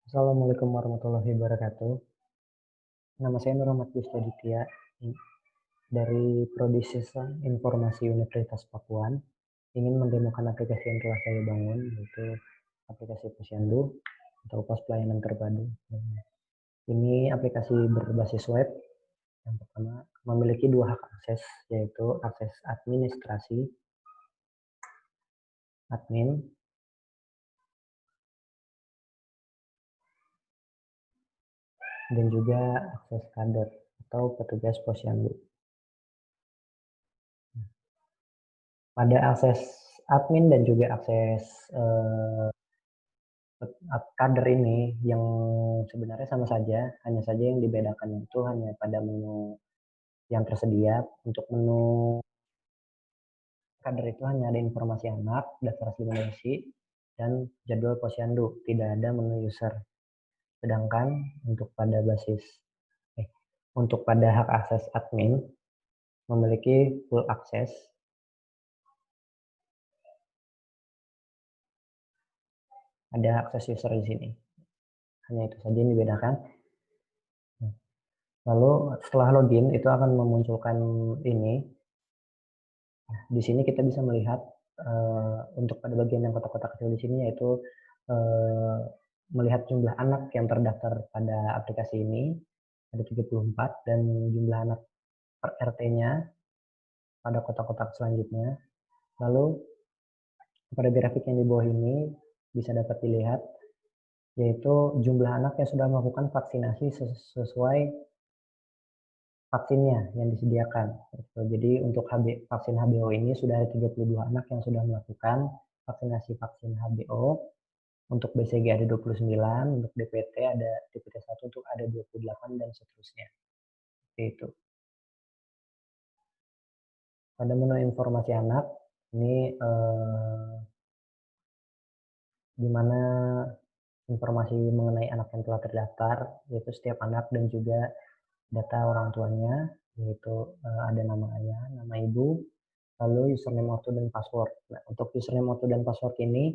Assalamualaikum warahmatullahi wabarakatuh. Nama saya Nur Ahmad Gustaditya dari Prodi Sistem Informasi Universitas Pakuan. Ingin mendemokan aplikasi yang telah saya bangun, yaitu aplikasi Posyandu atau Pos Pelayanan Terpadu. Ini aplikasi berbasis web. Yang pertama, memiliki dua hak akses, yaitu akses administrasi, admin, dan juga akses kader atau petugas Posyandu. Pada akses admin dan juga akses kader ini yang sebenarnya sama saja, hanya saja yang dibedakan itu hanya pada menu yang tersedia. Untuk menu kader itu hanya ada informasi anak, daftar asli Malaysia, dan jadwal posyandu, tidak ada menu user. Sedangkan untuk pada untuk pada hak akses admin memiliki full akses. Ada akses user di sini. Hanya itu saja yang dibedakan. Lalu setelah login itu akan memunculkan ini. Di sini kita bisa melihat untuk pada bagian yang kotak-kotak kecil di sini, yaitu uh, melihat jumlah anak yang terdaftar pada aplikasi ini ada 34, dan jumlah anak per RT-nya pada kotak-kotak selanjutnya. Lalu pada grafik yang di bawah ini bisa dapat dilihat yaitu jumlah anak yang sudah melakukan vaksinasi sesuai vaksinnya yang disediakan. Jadi untuk vaksin HBO ini sudah ada 32 anak yang sudah melakukan vaksinasi vaksin HBO. Untuk BCG ada 29, untuk DPT ada DPT 1 untuk ada 28 dan seterusnya. Seperti itu. Pada menu informasi anak ini di mana informasi mengenai anak yang telah terdaftar, yaitu setiap anak dan juga data orang tuanya, yaitu ada nama ayah, nama ibu, lalu username, auto, dan password. Nah, untuk username, auto, dan password ini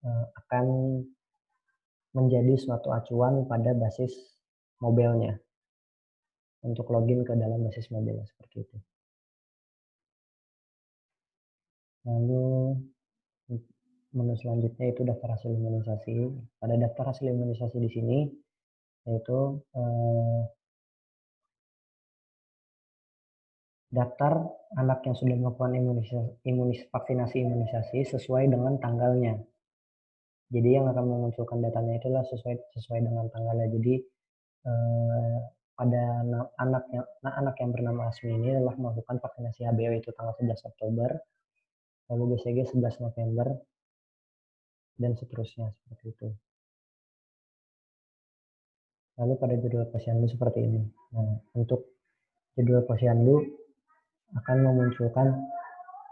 akan menjadi suatu acuan pada basis mobilnya untuk login ke dalam basis mobil seperti itu. Lalu menu selanjutnya itu daftar hasil imunisasi. Pada daftar hasil imunisasi di sini yaitu daftar anak yang sudah melakukan vaksinasi imunisasi sesuai dengan tanggalnya. Jadi yang akan memunculkan datanya itulah sesuai dengan tanggalnya. Jadi pada anak yang bernama Asmi ini telah melakukan vaksinasi HBO itu tanggal 11 Oktober, lalu BCG 11 November, dan seterusnya seperti itu. Lalu pada jadwal posyandu seperti ini. Nah, untuk jadwal posyandu akan memunculkan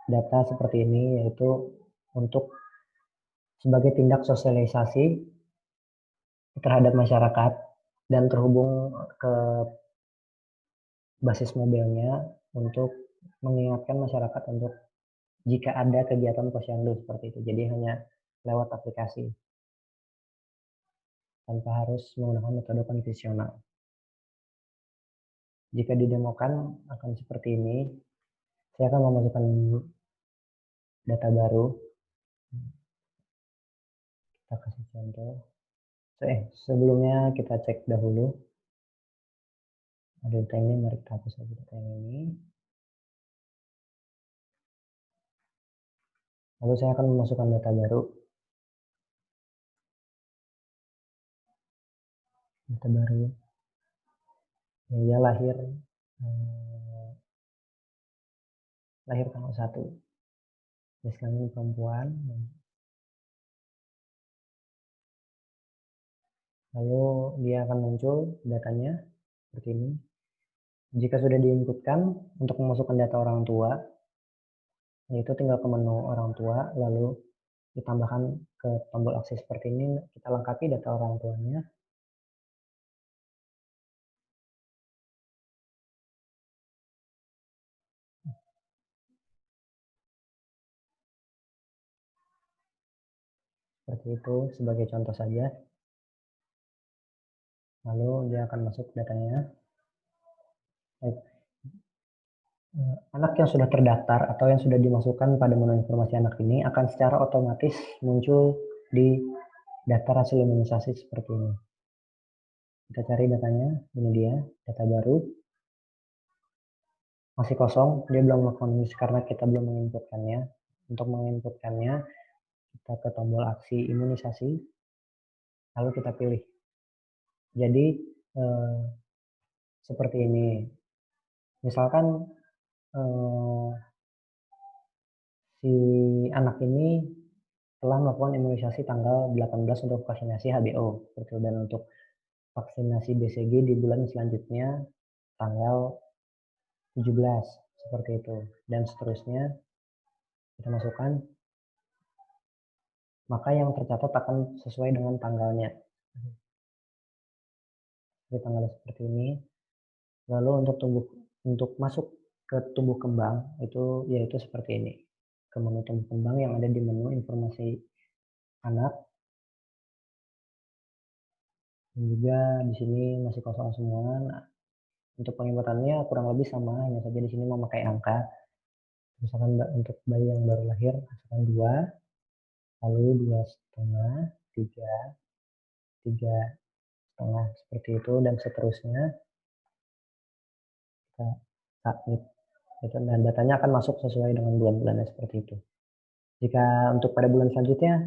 data seperti ini, yaitu untuk sebagai tindak sosialisasi terhadap masyarakat dan terhubung ke basis mobilnya untuk mengingatkan masyarakat untuk jika ada kegiatan posyandu seperti itu. Jadi hanya lewat aplikasi tanpa harus menggunakan metode konvensional. Jika didemokan akan seperti ini. Saya akan memasukkan data baru. Kita kasih contoh. Sebelumnya kita cek dahulu. Ada data ini, mari kita hapus saja data yang ini. Lalu saya akan memasukkan data baru. Data baru. Dia lahir tanggal 1. Jenis kelamin perempuan. Lalu dia akan muncul datanya seperti ini. Jika sudah diinputkan untuk memasukkan data orang tua, yaitu tinggal ke menu orang tua, lalu ditambahkan ke tombol akses seperti ini, kita lengkapi data orang tuanya. Seperti itu sebagai contoh saja. lalu dia akan masuk datanya. Baik. Anak yang sudah terdaftar atau yang sudah dimasukkan pada menu informasi anak ini akan secara otomatis muncul di daftar hasil imunisasi seperti ini. Kita cari datanya, ini dia, data baru. Masih kosong, dia belum melakukan karena kita belum menginputkannya. Untuk menginputkannya, kita ke tombol aksi imunisasi, lalu kita pilih. Jadi, seperti ini. Misalkan si anak ini telah melakukan imunisasi tanggal 18 untuk vaksinasi HBO, dan untuk vaksinasi BCG di bulan selanjutnya tanggal 17, seperti itu. Dan seterusnya kita masukkan, maka yang tercatat akan sesuai dengan tanggalnya. Di tanggal seperti ini. Lalu untuk masuk ke tumbuh kembang itu yaitu seperti ini. Ke menu tumbuh kembang yang ada di menu informasi anak. Dan juga di sini masih kosong semua. Nah, untuk penginputannya kurang lebih sama, hanya saja di sini memakai angka. Misalkan untuk bayi yang baru lahir, misalkan 2, lalu 2,5, 3, 3,5, seperti itu, dan seterusnya. Kita submit. Dan datanya akan masuk sesuai dengan bulan-bulannya seperti itu. Jika untuk pada bulan selanjutnya,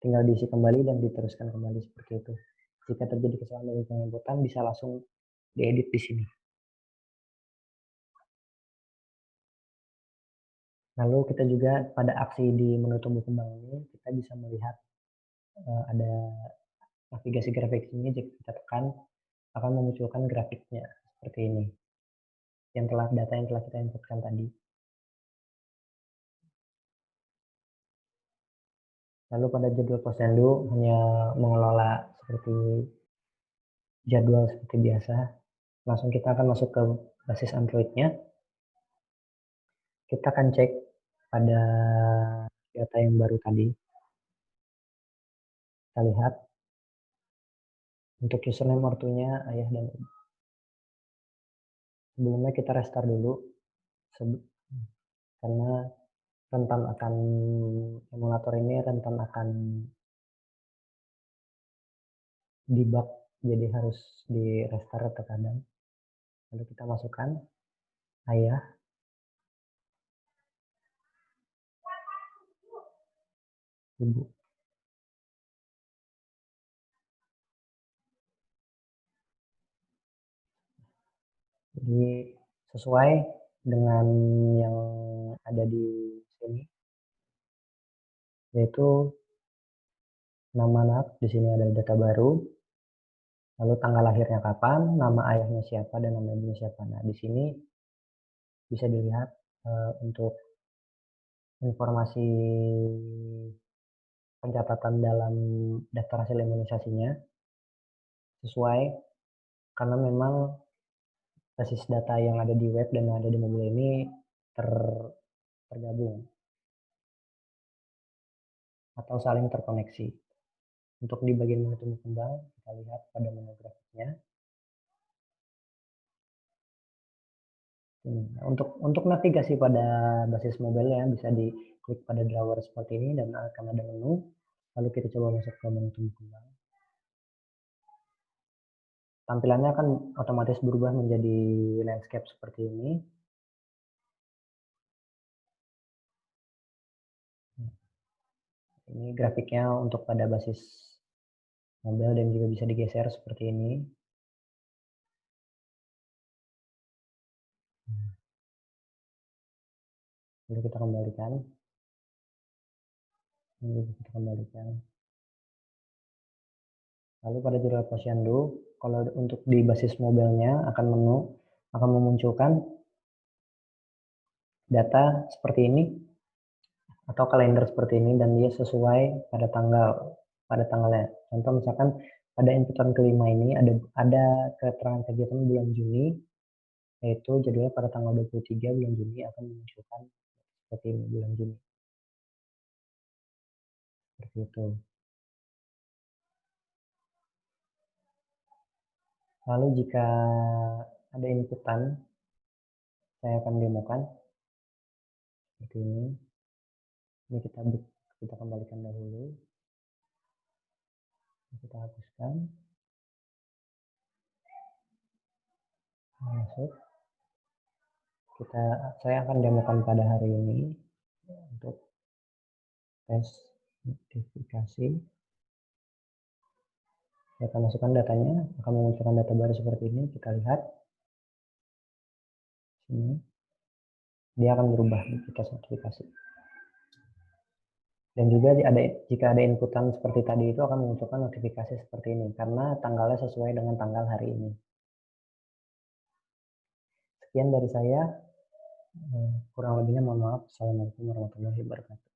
tinggal diisi kembali dan diteruskan kembali seperti itu. Jika terjadi kesalahan dari penginputan, bisa langsung diedit di sini. Lalu kita juga pada aksi di menu tumbuh kembang ini, kita bisa melihat ada navigasi grafik ini. Jika kita tekan, akan memunculkan grafiknya seperti ini. Data yang telah kita inputkan tadi. Lalu pada jadwal posyandu hanya mengelola seperti jadwal seperti biasa. Langsung kita akan masuk ke basis Android-nya. Kita akan cek pada data yang baru tadi. Kita lihat untuk username ortunya ayah dan ibu. Sebelumnya kita restart dulu karena rentan akan emulator ini rentan akan debug, jadi harus di restart terkadang. Lalu kita masukkan ayah, ibu. Jadi sesuai dengan yang ada di sini, yaitu nama anak. Di sini ada data baru, lalu tanggal lahirnya kapan, nama ayahnya siapa, dan nama ibunya siapa. Nah, di sini bisa dilihat untuk informasi pencatatan dalam daftar hasil imunisasinya sesuai, karena memang basis data yang ada di web dan yang ada di mobil ini tergabung atau saling terkoneksi. Untuk di bagian menu tumbuh kembang, kita lihat pada menu grafiknya. Ini. Nah, untuk navigasi pada basis mobilnya bisa diklik pada drawer seperti ini dan akan ada menu. Lalu kita coba masuk ke menu tumbuh kembang. Tampilannya akan otomatis berubah menjadi landscape seperti ini. Ini grafiknya untuk pada basis mobil dan juga bisa digeser seperti ini. Lalu kita kembalikan. Ini kita kembalikan. Lalu pada jadwal posyandu, kalau untuk di basis mobilnya akan memunculkan data seperti ini atau kalender seperti ini dan dia sesuai pada tanggalnya. Contoh misalkan pada inputan kelima ini ada keterangan kegiatan bulan Juni, yaitu jadwalnya pada tanggal 23 bulan Juni akan memunculkan seperti ini bulan Juni. Seperti itu. Lalu jika ada inputan, saya akan demokan seperti ini. Ini kita kembalikan dahulu. Kita hapuskan. Masuk. Saya akan demokan pada hari ini untuk tes notifikasi. Saya akan masukkan datanya, akan memunculkan data baru seperti ini. Kita lihat sini, dia akan berubah di tes notifikasi. Dan juga jika ada inputan seperti tadi itu akan memunculkan notifikasi seperti ini karena tanggalnya sesuai dengan tanggal hari ini. Sekian dari saya, kurang lebihnya mohon maaf. Assalamualaikum warahmatullahi wabarakatuh.